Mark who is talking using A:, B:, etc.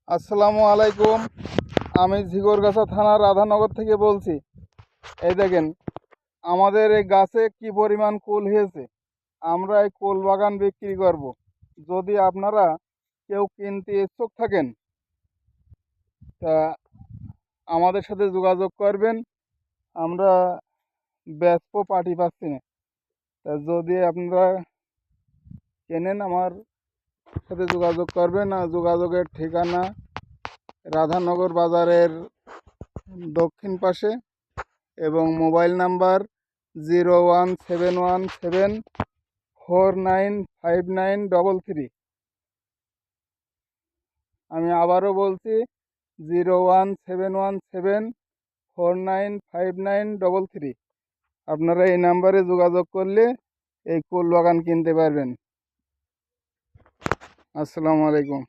A: আসসালামু আলাইকুম। আমি ঝিগরগাছা থানার রাধানগর থেকে বলছি। এই দেখেন, আমাদের এই গাছে কি পরিমাণ কুল হয়েছে। আমরা এই কুল বাগান বিক্রি করব। যদি আপনারা কেউ কিনতে ইচ্ছুক থাকেন তা আমাদের সাথে যোগাযোগ করবেন। আমরা বেচবো, পার্টি পাচ্ছি না। তা যদি আপনারা কেনেন আমার সাথে যোগাযোগ করবেন। আর যোগাযোগের ঠিকানা রাধানগর বাজারের দক্ষিণ পাশে এবং মোবাইল নাম্বার 01717495933। আমি আবারও বলছি, 01717495933। আপনারা এই নাম্বারে যোগাযোগ করলে এই কুল বাগান কিনতে পারবেন। আসসালামু আলাইকুম।